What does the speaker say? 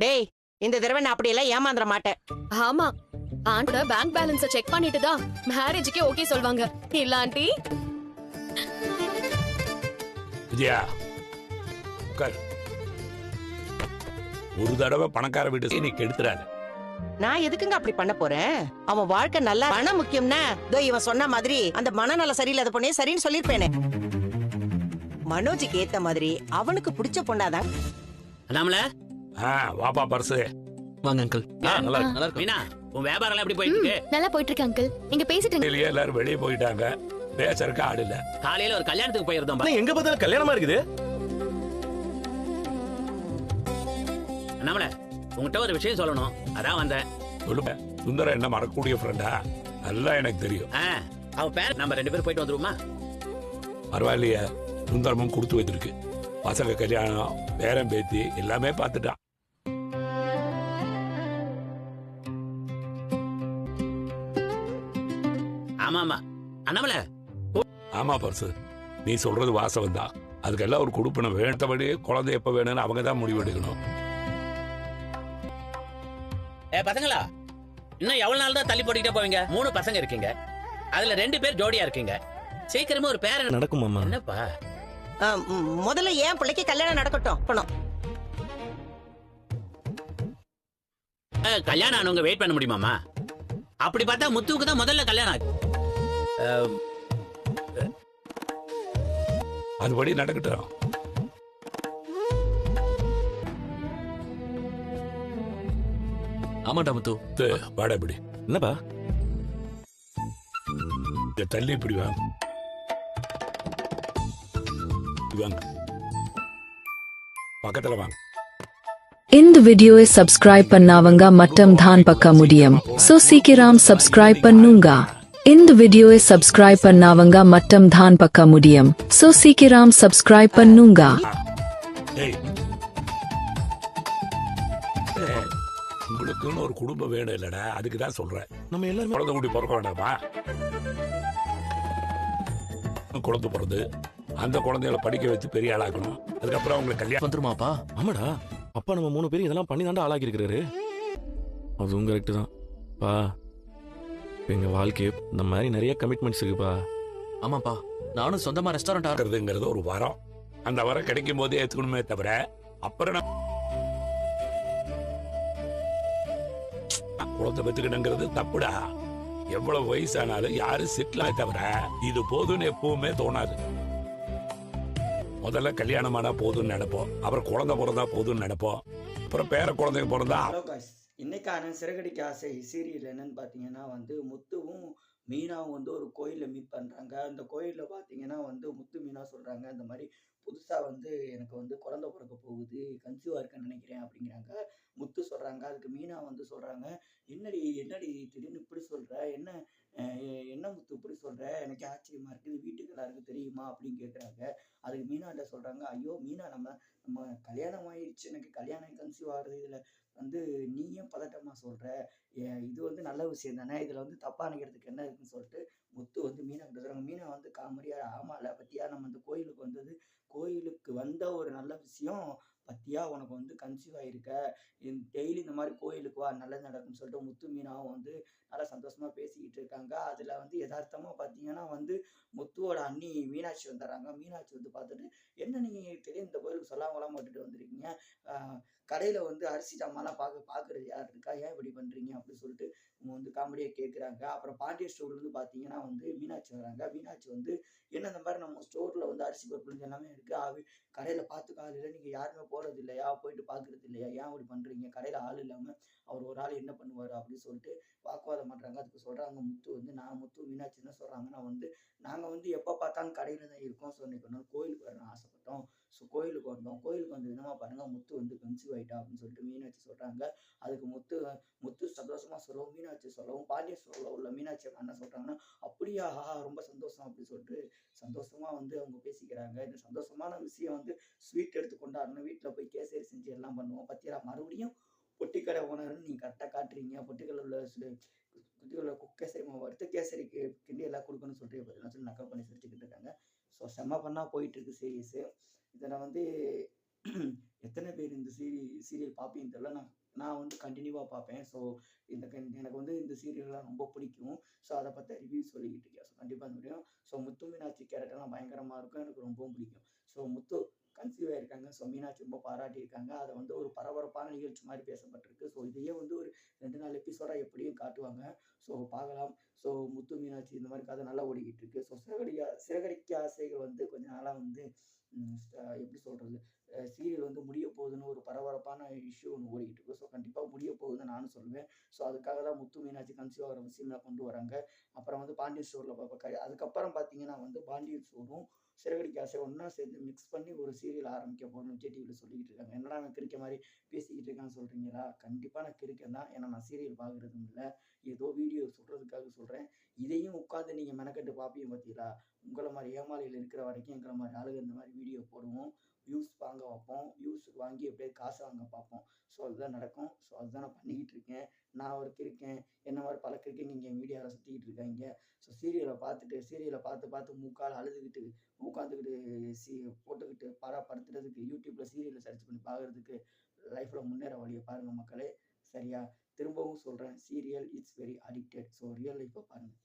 டேய், இந்த தடவை நான் அப்படியெல்லாம் ஏமாந்துட மாட்டேன். ஆமா, ஆண்டோட பேங்க் பேலன்ஸ செக் பண்ணிட்டு தான் மேரேஜுக்கே ஓகே சொல்வாங்க. இல்ல ஆண்டி? விஜயா உட்கார். ஒரு தடவை பணக்கார வீட்டு நீ கெடுத்துறாரு. நான் எதுக்குங்க அப்படி பண்ண போறேன்? அவன் வாழ்க்கை நல்லா பணம் முக்கியம்னா இதோ இவன் சொன்ன மாதிரி அந்த மனநல சரியில்லாத பொண்ணே சரின்னு சொல்லிருப்பேனே. மனோஜுக்கு ஏத்த மாதிரி அவனுக்கு பிடிச்ச பொண்ணாதான். அண்ணாமல வாப்பா பர்சு. வாங்க அங்கிள். நல்லா இருக்கு. மீனா, உன் வியாபாரம் எல்லாம் எப்படி போயிட்டு இருக்கு? நல்லா போயிட்டு இருக்கு அங்கிள். நீங்க பேசிட்டு வெளியே எல்லாரும் வெளியே போயிட்டாங்க. பேசறதுக்கு ஆள் இல்ல. காலையில ஒரு கல்யாணத்துக்கு போயிருந்தோம். எங்க பார்த்தாலும் கல்யாணமா இருக்குது. அண்ணாமல, உங்ககிட்ட ஒரு விஷயம் சொல்லணும். அதான் வந்தேன். சொல்லுங்க. சுந்தரம் என்ன மறக்கக்கூடிய ஃப்ரெண்டா? நல்லா எனக்கு தெரியும். அவன் பேர் நம்ம 2 பேரும் போயிட்டு வந்துருவோமா? பரவாயில்லையே, சுந்தரமும் கொடுத்து வச்சிருக்கு. பசங்க கல்யாணம், பேரன் பேத்தி எல்லாமே பார்த்துட்டான். ஆமா ஆமா அண்ணாமல. ஆமா பர்சு, நீ சொல்றது வாசவம் தான். அதுக்கெல்லாம் ஒரு கொடுப்பணும். வேண்டபடி குழந்தை எப்ப வேணும்னு அவங்க தான் முடிவு எடுக்கணும். பசங்களா, இன்னும் எவ்வளவு நாள் தான் தள்ளி போட்டுக்கிட்டே போவீங்க? 3 பசங்க இருக்கீங்க. அதுல 2 பேர் ஜோடியா இருக்கீங்க. சீக்கிரமா ஒரு பேரன் நடக்கும் மாமா. என்னப்பா? முதல்ல ஏன் பிள்ளைக்கு கல்யாணம் நடக்கட்டும். பணம் கல்யாணம் ஆனவங்க வெயிட் பண்ண முடியுமாமா? அப்படி பார்த்தா முத்துவுக்கு தான் முதல்ல கல்யாணம் ஆச்சு. அதுபடி நடக்கட்டும். ஆமாடா முத்து. வாடா இப்படி. என்னப்பா? தள்ளி இப்படி வாங்க. வாங்க, பக்கத்துல வாங்க. இந்த வீடியோவை சப்ஸ்கிரைப் பண்ணாவங்க மட்டும் தான் பார்க்க முடியும். சோ சீக்கிரம் சப்ஸ்கிரைப் பண்ணுங்க. இந்த வீடியோவை சப்ஸ்கிரைப் பண்ணாவங்க மட்டும் தான் பார்க்க முடியும். சோ சீக்கிரம் சப்ஸ்கிரைப் பண்ணுங்க. உங்களுக்குன்னு ஒரு குடும்பம் வேணும் இல்லடா, அதுக்கு தான் சொல்றேன். நம்ம எல்லாரும் குழந்தை கூட்டி பிறக்க வேண்டாமா? குழந்தை பிறந்து அந்த குழந்தைகளை படிக்க வச்சு பெரிய ஆளாக்கணும். அதுக்கப்புறம் அவங்களுக்கு கல்யாணம் வந்துருமாப்பா? ஆமாடா, அப்பா நம்ம 3 பேரும் இதெல்லாம் பண்ணி தாண்டா ஆளாக்கி இருக்கிறாரு. அதுவும் கரெக்ட் தான் பா. எங்க வாழ்க்கையே இந்த மாதிரி நிறைய கமிட்மெண்ட்ஸ் இருக்குப்பா. ஆமாப்பா, நானும் சொந்தமா ரெஸ்டாரண்ட் ஆக்குறதுங்கிறது ஒரு வரம். அந்த வரம் கிடைக்கும் போதே ஏத்துக்கணுமே தவிர அப்புறம் குழந்தை பெற்றுக்கணுங்கிறது தப்புடா. எவ்வளவு வயசானாலும் யாரும் செட்டில் தவிர இது போதும்னு எப்பவுமே தோணாது. முதல்ல கல்யாணமானா போதும்னு நினைப்போம், அப்புறம் குழந்தை பிறந்தா போதும்னு நினைப்போம், அப்புறம் பேர குழந்தைங்க பிறந்தா. இன்னைக்கான சிறகடிக்க ஆசை சீரியல் என்னன்னு பார்த்தீங்கன்னா வந்து முத்துவும் மீனாவும் வந்து ஒரு கோயிலில் மீட் பண்ணுறாங்க. அந்த கோயிலில் பார்த்தீங்கன்னா வந்து முத்து மீனா சொல்கிறாங்க, இந்த மாதிரி புதுசாக வந்து எனக்கு வந்து குழந்தை பிறக்க போகுது, கன்சீவாக இருக்கேன்னு நினைக்கிறேன் அப்படிங்கிறாங்க. முத்து சொல்கிறாங்க. அதுக்கு மீனா வந்து சொல்கிறாங்க, என்னடி என்னடி திடீர்னு இப்படி சொல்கிற, என்ன என்ன முத்து இப்படி சொல்கிற, எனக்கு ஆச்சரியமாக இருக்குது, வீட்டுக்கு எல்லாருக்கும் தெரியுமா அப்படின்னு கேட்குறாங்க. அதுக்கு மீனாட்ட சொல்கிறாங்க, ஐயோ மீனா, நம்ம கல்யாணம் ஆயிடுச்சு, எனக்கு கல்யாணம் கன்சீவ் ஆகுறது, இதில் வந்து நீ ஏன் பதட்டமா சொல்ற, இது வந்து நல்ல விஷயம் தானே, இதுல வந்து தப்பா நினைக்கிறதுக்கு என்ன இருக்குன்னு சொல்லிட்டு முத்து வந்து மீனா கிட்ட சொல்றாங்க. மீனா வந்து காமெடியா, ஆமால பத்தியா, நம்ம இந்த கோயிலுக்கு வந்தது, கோயிலுக்கு வந்த ஒரு நல்ல விஷயம் பத்தியா, உனக்கு வந்து கன்சீவ் ஆயிருக்க, டெய்லி இந்த மாதிரி கோயிலுக்கு வா, நல்லது நடக்கும்னு சொல்லிட்டு முத்து மீனாவும் வந்து நல்லா சந்தோஷமா பேசிக்கிட்டு இருக்காங்க. அதுல வந்து யதார்த்தமா பாத்தீங்கன்னா வந்து முத்துவோட அண்ணி மீனாட்சி வந்துடுறாங்க. மீனாட்சி வந்து பார்த்துட்டு, என்ன நீங்க தெரியும் இந்த கோயிலுக்கு சொல்லாமலாம் விட்டுட்டு வந்திருக்கீங்க, கடையில் வந்து அரிசி ஜாமான்லாம் பார்க்குறது யார் இருக்கா, ஏன் இப்படி பண்ணுறீங்க அப்படின்னு சொல்லிட்டு அவங்க வந்து காமெடியாக கேட்குறாங்க. அப்புறம் பாண்டிய ஸ்டோர்லேருந்து பார்த்தீங்கன்னா வந்து மீனாட்சி வராங்க. மீனாட்சி வந்து என்ன இந்த மாதிரி நம்ம ஸ்டோரில் வந்து அரிசி பருப்பு எல்லாமே இருக்குது, கடையில் பார்த்து காலையில் நீங்கள் யாருமே போகிறது இல்லையா, போயிட்டு பார்க்குறது இல்லையா, ஏன் அப்படி பண்ணுறீங்க, கடையில் ஆள் இல்லாமல் அவர் ஒரு ஆள் என்ன பண்ணுவார் அப்படின்னு சொல்லிட்டு வாக்குவாதம் பண்ணுறாங்க. அதுக்கு சொல்கிறாங்க முத்து வந்து, நான் முத்து மீனாட்சி என்ன சொல்கிறாங்கன்னா வந்து, நாங்கள் வந்து எப்போ பார்த்தாலும் கடையில் தான் இருக்கோம், ஸோ இன்னைக்கு ஒரு நாள் கோயிலுக்கு வரணும் ஆசைப்பட்டோம், ஸோ கோயிலுக்கு வந்தோம், கோயிலுக்கு வந்து விதமாக பாருங்கள் முத்து வந்து கன்சீவ் ஆகிட்டா அப்படின்னு சொல்லிட்டு மீனாட்சி சொல்கிறாங்க. அதுக்கு முத்து சந்தோஷமாக சொல்லவும், மீனாட்சி சொல்லவும், பாண்டிய ஸ்டோரில் உள்ள மீனாட்சி என்ன சொல்கிறாங்கன்னா, அப்படியா, ரொம்ப சந்தோஷம் அப்படின்னு சொல்லிட்டு சந்தோஷமாக வந்து அவங்க பேசிக்கிறாங்க. இந்த சந்தோஷமான விஷயம் வந்து ஸ்வீட் எடுத்து கொண்டாடணும், வீட்டில் போய் கேசரி செஞ்சு எல்லாம் பண்ணுவோம், பத்தியா மறுபடியும் பொட்டிக்கடை ஓனர்னு நீங்கள் கரெக்டாக காட்டுறீங்க, பொட்டிக்கடை உள்ள கேசரி மாவு எடுத்து கேசரிக்கு கிண்டி எல்லாம் கொடுக்கணும்னு சொல்லிட்டு சொல்லி நக்கல் பண்ணி சிரிச்சுக்கிட்டு இருக்காங்க. ஸோ செம்ம பண்ணால் போயிட்டு இருக்கு சீரியஸு. இதில் வந்து எத்தனை பேர் இந்த சீரியல் பார்ப்பீங்கன்னு தெரியல. நான் வந்து கண்டினியூவாக பார்ப்பேன். ஸோ எனக்கு வந்து இந்த சீரியல்லாம் ரொம்ப பிடிக்கும். ஸோ அதை பற்றி ரிவ்யூ சொல்லிக்கிட்டு இருக்கேன். ஸோ கண்டிப்பாக அந்த முடியும். ஸோ முத்து மீனாட்சி கேரக்டர்லாம் பயங்கரமாக இருக்கும். எனக்கு ரொம்பவும் பிடிக்கும். ஸோ முத்து கன்சீவ் ஆயிருக்காங்க. ஸோ மீனாட்சி ரொம்ப பாராட்டியிருக்காங்க. அதை வந்து ஒரு பரபரப்பான நிகழ்ச்சி மாதிரி பேசப்பட்டிருக்கு. ஸோ இதையே வந்து ஒரு 2-4 எபிசோடாக எப்படியும் காட்டுவாங்க. ஸோ பார்க்கலாம். ஸோ முத்து மீனாட்சி இந்த மாதிரி கதை நல்லா ஓடிக்கிட்டு இருக்கு. ஸோ சிறகடிக்க ஆசைகள் வந்து கொஞ்ச நாளாக வந்து எப்படி சொல்கிறது, சீரியல் வந்து முடிய போகுதுன்னு ஒரு பரபரப்பான இஷ்யூ ஒன்று ஓடிக்கிட்டு இருக்கு. ஸோ கண்டிப்பாக முடிய போகுதுன்னு நானும் சொல்லுவேன். ஸோ அதுக்காக தான் முத்து மீனாட்சி கன்சீவ் ஆகிற விஷயம்லாம் கொண்டு வராங்க. அப்புறம் வந்து பாண்டியன் ஸ்டோரில் பார்ப்பேன். அதுக்கப்புறம் பார்த்தீங்கன்னா வந்து பாண்டியன் ஸ்டோரும் சிறகடிக்க ஆசை ஒன்றா சேர்ந்து மிக்ஸ் பண்ணி ஒரு சீரியல் ஆரம்பிக்க போகணும்னு விஜய் டிவியில் சொல்லிக்கிட்டு இருக்காங்க. என்னடா நான் கிறுக்க மாதிரி பேசிக்கிட்டு இருக்கான்னு சொல்கிறீங்களா? கண்டிப்பாக நான் கிறுக்கேன் தான். ஏன்னா நான் சீரியல் பார்க்குறதும் இல்லை, ஏதோ வீடியோ சொல்கிறதுக்காக சொல்கிறேன். இதையும் உட்காந்து நீங்கள் மெனக்கட்டு பார்ப்பீங்க பார்த்தீங்களா? உங்களை மாதிரி ஏமாளிகள் இருக்கிற வரைக்கும் எங்களை மாதிரி ஆளுங்க இந்த மாதிரி வீடியோ போடுவோம், வியூஸ் வாங்க வைப்போம், வியூஸுக்கு வாங்கி எப்படியாவது காசு வாங்க பார்ப்போம். ஸோ அதுதான் நடக்கும். ஸோ அதுதான் நான் பண்ணிக்கிட்டு இருக்கேன். நான் ஒரு கிறுக்கேன், என்ன மாதிரி பல கிறுக்கேங்க இங்கே மீடியாவில் சுற்றிக்கிட்டு இருக்காங்க. ஸோ சீரியலை பார்த்து மூக்கால் அழுதுகிட்டு உட்காந்துக்கிட்டு போட்டுக்கிட்டு படுத்துறதுக்கு யூடியூப்பில் சீரியலை சர்ச் பண்ணி பார்க்குறதுக்கு லைஃப்பில் முன்னேற வழியை பாருங்கள் மக்களே. சரியா? திரும்பவும் சொல்கிறேன், serial it's very addicted. So real லைஃப்பை பாருங்கள்.